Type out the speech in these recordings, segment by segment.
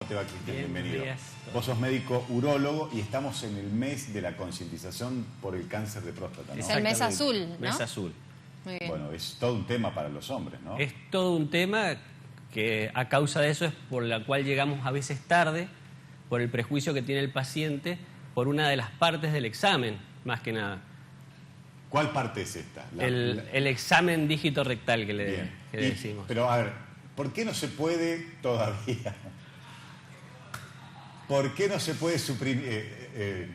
¿Cómo te va, Cristian? Bienvenido. Días. Vos sos médico urólogo y estamos en el mes de la concientización por el cáncer de próstata, ¿no? Es el mes azul, ¿no? Mes azul. Muy bien. Bueno, es todo un tema para los hombres, ¿no? Es todo un tema que a causa de eso es por la cual llegamos a veces tarde, por el prejuicio que tiene el paciente, por una de las partes del examen, más que nada. ¿Cuál parte es esta? El examen dígito rectal que le Bien. decimos. Pero a ver, ¿por qué no se puede todavía? ¿Por qué no se puede suprimir,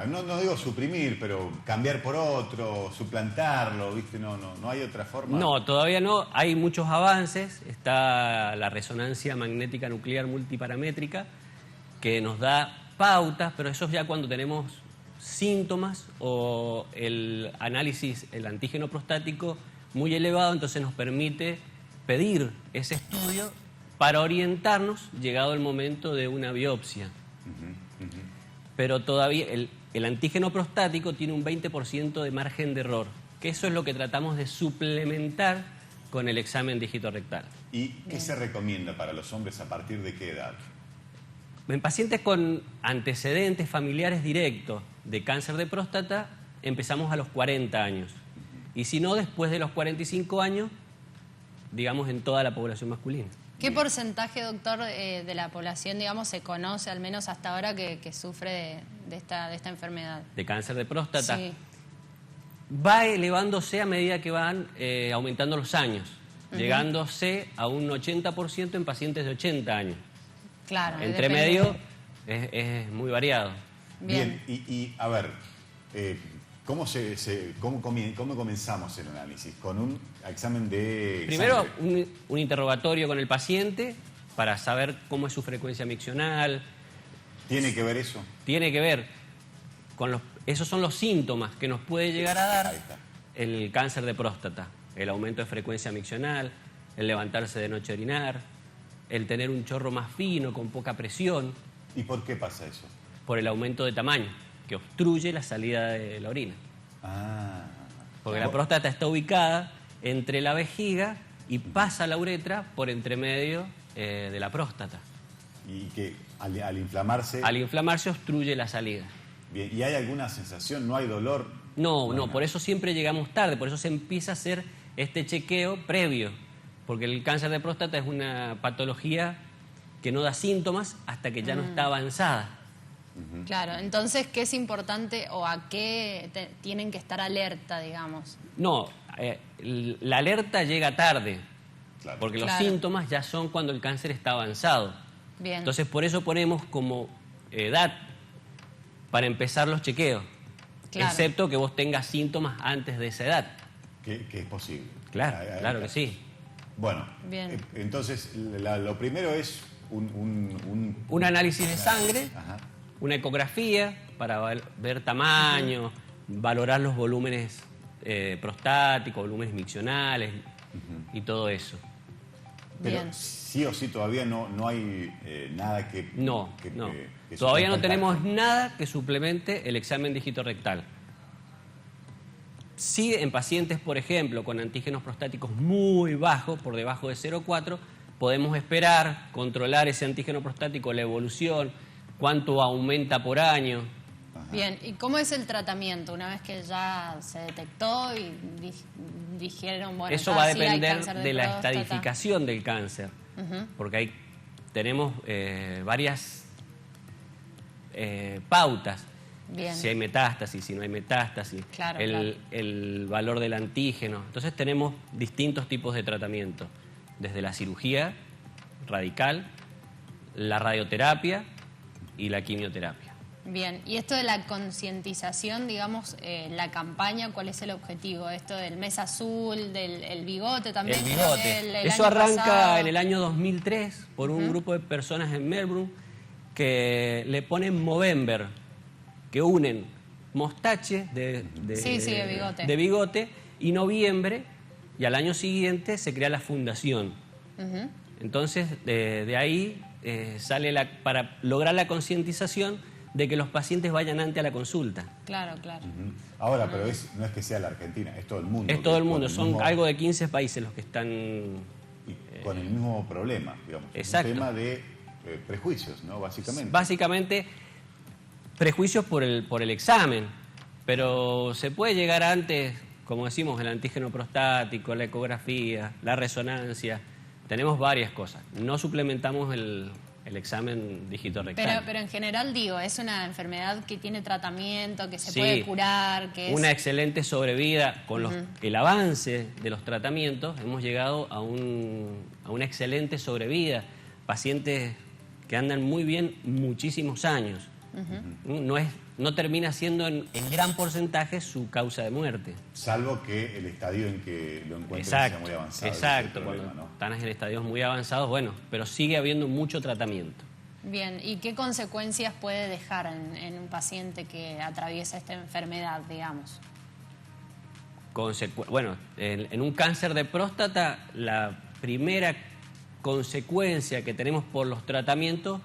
no digo suprimir, pero cambiar por otro, suplantarlo, ¿viste? No hay otra forma. No, todavía no. Hay muchos avances. Está la resonancia magnética nuclear multiparamétrica, que nos da pautas, pero eso es ya cuando tenemos síntomas o el análisis, el antígeno prostático muy elevado, entonces nos permite pedir ese estudio para orientarnos llegado el momento de una biopsia. Pero todavía el antígeno prostático tiene un 20% de margen de error, que eso es lo que tratamos de suplementar con el examen dígito rectal. ¿Y qué se recomienda para los hombres a partir de qué edad? En pacientes con antecedentes familiares directos de cáncer de próstata, empezamos a los 40 años. Y si no, después de los 45 años, digamos, en toda la población masculina. ¿Qué porcentaje, doctor, de la población, digamos, se conoce, al menos hasta ahora, que sufre de esta enfermedad? De cáncer de próstata. Sí. Va elevándose a medida que van aumentando los años, llegándose a un 80% en pacientes de 80 años. Claro. Entre depende. medio es muy variado. Bien. Y a ver, ¿cómo comenzamos el análisis? ¿Con un examen de Primero, sangre? un interrogatorio con el paciente para saber cómo es su frecuencia miccional. ¿Tiene que ver eso? Tiene que ver con esos son los síntomas que nos puede llegar a dar Ahí está. el cáncer de próstata. El aumento de frecuencia miccional, el levantarse de noche a orinar, el tener un chorro más fino, con poca presión, ¿Y por qué pasa eso? por el aumento de tamaño, que obstruye la salida de la orina. Ah. Porque la próstata está ubicada entre la vejiga y pasa la uretra por entre medio de la próstata. Y que al inflamarse... Al inflamarse obstruye la salida. Bien, ¿y hay alguna sensación? ¿No hay dolor? No, por eso siempre llegamos tarde, por eso se empieza a hacer este chequeo previo, porque el cáncer de próstata es una patología que no da síntomas hasta que ya no está avanzada. Claro, entonces, ¿qué es importante o a qué tienen que estar alerta, digamos? No, la alerta llega tarde, Claro. porque los Claro. síntomas ya son cuando el cáncer está avanzado. Bien. Entonces, por eso ponemos como edad para empezar los chequeos, Claro. excepto que vos tengas síntomas antes de esa edad. Que es posible. Claro, Ahí claro que está. sí. Bueno, Bien. entonces lo primero es Un análisis de sangre, Ajá. una ecografía para ver tamaño, valorar los volúmenes prostáticos, volúmenes miccionales y todo eso. Pero Bien. sí o sí todavía no hay nada que... No. que Todavía no suplante el tenemos cáncer. nada que suplemente el examen dígito rectal. Sí, en pacientes, por ejemplo, con antígenos prostáticos muy bajos, por debajo de 0,4, podemos esperar, controlar ese antígeno prostático, la evolución, cuánto aumenta por año. Bien, ¿y cómo es el tratamiento una vez que ya se detectó y dijeron, bueno, Eso ya va a sí hay depender cáncer de la próstata? estadificación del cáncer, porque tenemos varias pautas. Bien. Si hay metástasis, si no hay metástasis, Claro, el valor del antígeno. Entonces tenemos distintos tipos de tratamiento, desde la cirugía radical, la radioterapia y la quimioterapia. Bien, y esto de la concientización, digamos, la campaña, ¿cuál es el objetivo? Esto del mes azul, el bigote también. El bigote. El Eso año arranca pasado. en el año 2003 por un grupo de personas en Melbourne que le ponen Movember, que unen mostache Sí, de bigote. de bigote y noviembre, y al año siguiente se crea la fundación. Entonces, de ahí sale para lograr la concientización de que los pacientes vayan antes a la consulta. Claro, claro. Ahora, pero no es que sea la Argentina, es todo el mundo. Es todo el Con mundo, son mismo- algo de 15 países los que están... y con el mismo problema, digamos. Exacto. Un tema de prejuicios, ¿no? Básicamente. Básicamente, prejuicios por el examen, pero se puede llegar antes, como decimos, el antígeno prostático, la ecografía, la resonancia. Tenemos varias cosas. No suplementamos el examen dígito rectal. Pero en general, digo, es una enfermedad que tiene tratamiento, que se Sí, puede curar, que es... una excelente sobrevida. Con el avance de los tratamientos hemos llegado a una excelente sobrevida. Pacientes que andan muy bien muchísimos años. No termina siendo en gran porcentaje su causa de muerte. Salvo que el estadio en que lo encuentren sea muy avanzado. Exacto, problema, cuando ¿no? están en estadios muy avanzados, bueno, pero sigue habiendo mucho tratamiento. Bien, ¿y qué consecuencias puede dejar en un paciente que atraviesa esta enfermedad, digamos? Bueno, en un cáncer de próstata, la primera consecuencia que tenemos por los tratamientos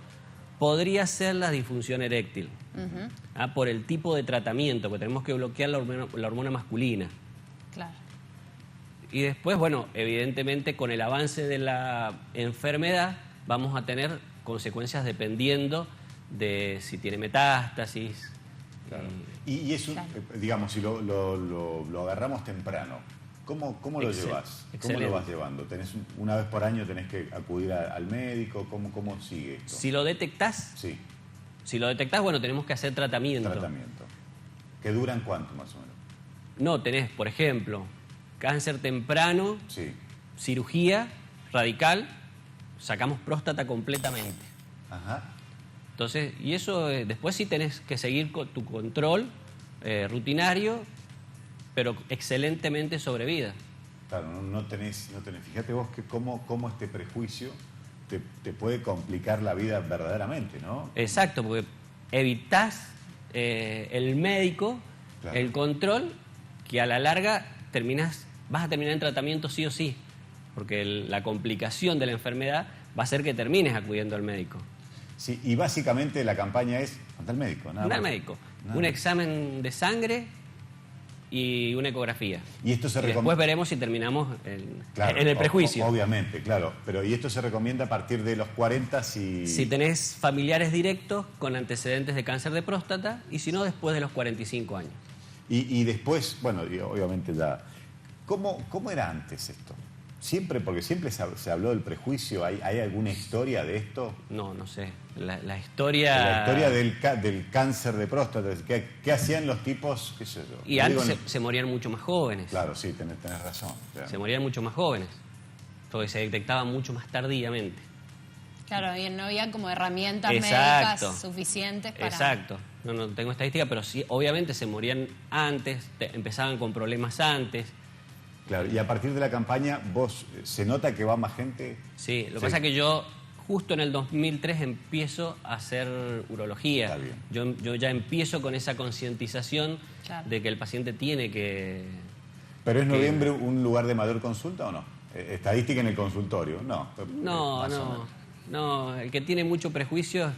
podría ser la disfunción eréctil, por el tipo de tratamiento, porque tenemos que bloquear la hormona masculina. Claro. Y después, bueno, evidentemente con el avance de la enfermedad vamos a tener consecuencias dependiendo de si tiene metástasis. Claro. Y eso, digamos, si lo agarramos temprano, ¿cómo lo llevas? ¿Cómo lo vas llevando? ¿Una vez por año tenés que acudir al médico? ¿Cómo sigue esto? Si lo detectás, Sí, bueno, tenemos que hacer tratamiento. ¿Que duran cuánto más o menos? No, tenés, por ejemplo, cáncer temprano, Sí. cirugía radical, sacamos próstata completamente. Ajá. Entonces, y eso después sí tenés que seguir con tu control rutinario, pero excelentemente sobrevida. Claro, no tenés, fíjate vos que cómo este prejuicio te puede complicar la vida verdaderamente, ¿no? Exacto, porque evitás el médico, Claro. el control, que a la larga vas a terminar en tratamiento sí o sí, porque la complicación de la enfermedad va a hacer que termines acudiendo al médico. Sí, y básicamente la campaña es anda al médico, nada Un más. médico, Nada un más. examen de sangre y una ecografía. Y esto se Después recomienda. veremos si terminamos Claro, en el prejuicio. Obviamente, claro. Pero y esto se recomienda a partir de los 40 Si tenés familiares directos con antecedentes de cáncer de próstata y si no, después de los 45 años. Y después, bueno, y obviamente ya. ¿Cómo era antes esto? Porque siempre se habló del prejuicio. ¿Hay alguna historia de esto? No sé. La historia... La historia del cáncer de próstata. ¿Qué hacían los tipos? ¿Qué sé yo? Y Lo antes digo se morían mucho más jóvenes. Claro, sí, tenés razón. Claro. Se morían mucho más jóvenes. Porque se detectaba mucho más tardíamente. Claro, y no había como herramientas Exacto. médicas suficientes para... Exacto. No tengo estadística, pero sí, obviamente se morían antes, empezaban con problemas antes. Claro, y a partir de la campaña, ¿se nota que va más gente? Sí, lo que pasa es que yo justo en el 2003 empiezo a hacer urología. Está bien. Yo ya empiezo con esa concientización Claro. de que el paciente tiene que... ¿Pero es noviembre un lugar de mayor consulta o no? ¿Estadística en el consultorio? No. Más o menos. No, el que tiene mucho prejuicio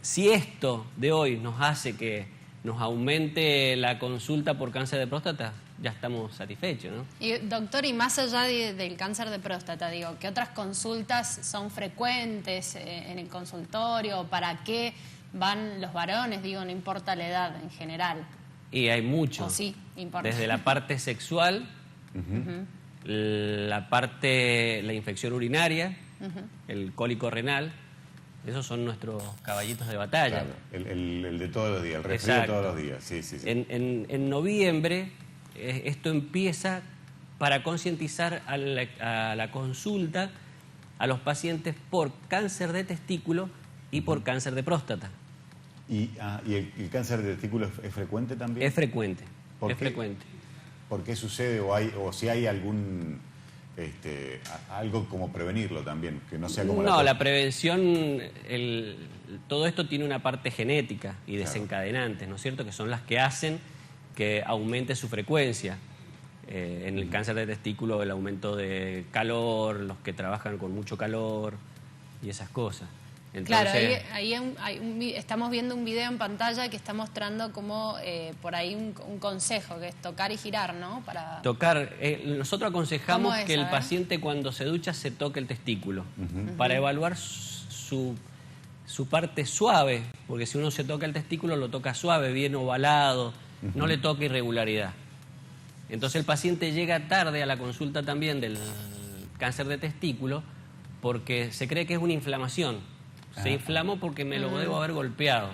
si esto de hoy nos hace que nos aumente la consulta por cáncer de próstata, ya estamos satisfechos, ¿no? Y doctor, y más allá del cáncer de próstata, digo, ¿qué otras consultas son frecuentes en el consultorio? ¿Para qué van los varones? Digo, no importa la edad en general. Y hay mucho. O sí, importa. Desde la parte sexual, la infección urinaria, el cólico renal, esos son nuestros caballitos de batalla. Claro, el de todos los días, el resfrío de todos los días. Sí. En noviembre esto empieza para concientizar a la consulta a los pacientes por cáncer de testículo y por cáncer de próstata. ¿Y el cáncer de testículo es frecuente también? Es frecuente. ¿Por qué? Frecuente. ¿Por qué sucede o si hay algún algo como prevenirlo también, que no sea como la prevención, todo esto tiene una parte genética y desencadenantes, ¿no es cierto? Que son las que hacen que aumente su frecuencia. En el cáncer de testículo, el aumento de calor, los que trabajan con mucho calor y esas cosas. Claro, estamos viendo un video en pantalla que está mostrando cómo por ahí un consejo, que es tocar y girar, ¿no? Para... Tocar, nosotros aconsejamos que el paciente cuando se ducha se toque el testículo para evaluar su parte suave, porque si uno se toca el testículo lo toca suave, bien ovalado, no le toca irregularidad. Entonces el paciente llega tarde a la consulta también del cáncer de testículo porque se cree que es una inflamación. Se inflamó porque me lo debo haber golpeado.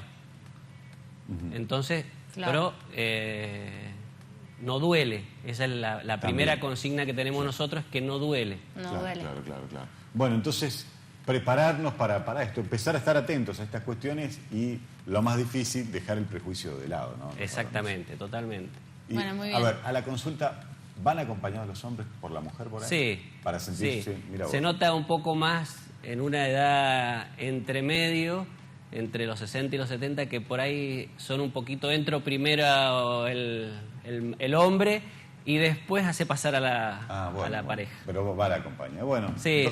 Entonces, pero no duele. Esa es la primera consigna que tenemos nosotros, es que no duele. No duele. Claro. Bueno, entonces, prepararnos para esto, empezar a estar atentos a estas cuestiones y, lo más difícil, dejar el prejuicio de lado, ¿no? Exactamente, totalmente. Y, bueno, muy bien. A ver, a la consulta, ¿van acompañados los hombres por la mujer por ahí? Sí. Para sentirse, mira vos. Se nota un poco más en una edad entre medio, entre los 60 y los 70, que por ahí son un poquito, primero el hombre y después hace pasar a la pareja. Pero va a la compañía. Bueno, sí.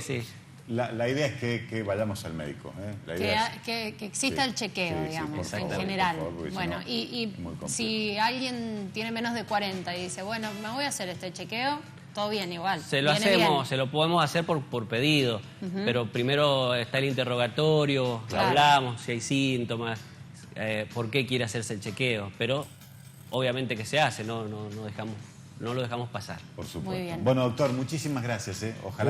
La idea es que vayamos al médico. La idea que exista el chequeo, digamos, en general. Por favor, bueno, no, y si alguien tiene menos de 40 y dice, bueno, me voy a hacer este chequeo, todo bien igual. Se lo hacemos, se lo podemos hacer por pedido, pero primero está el interrogatorio, hablamos si hay síntomas, por qué quiere hacerse el chequeo, pero obviamente que se hace, no lo dejamos pasar. Por supuesto. Muy bien. Bueno, doctor, muchísimas gracias. Ojalá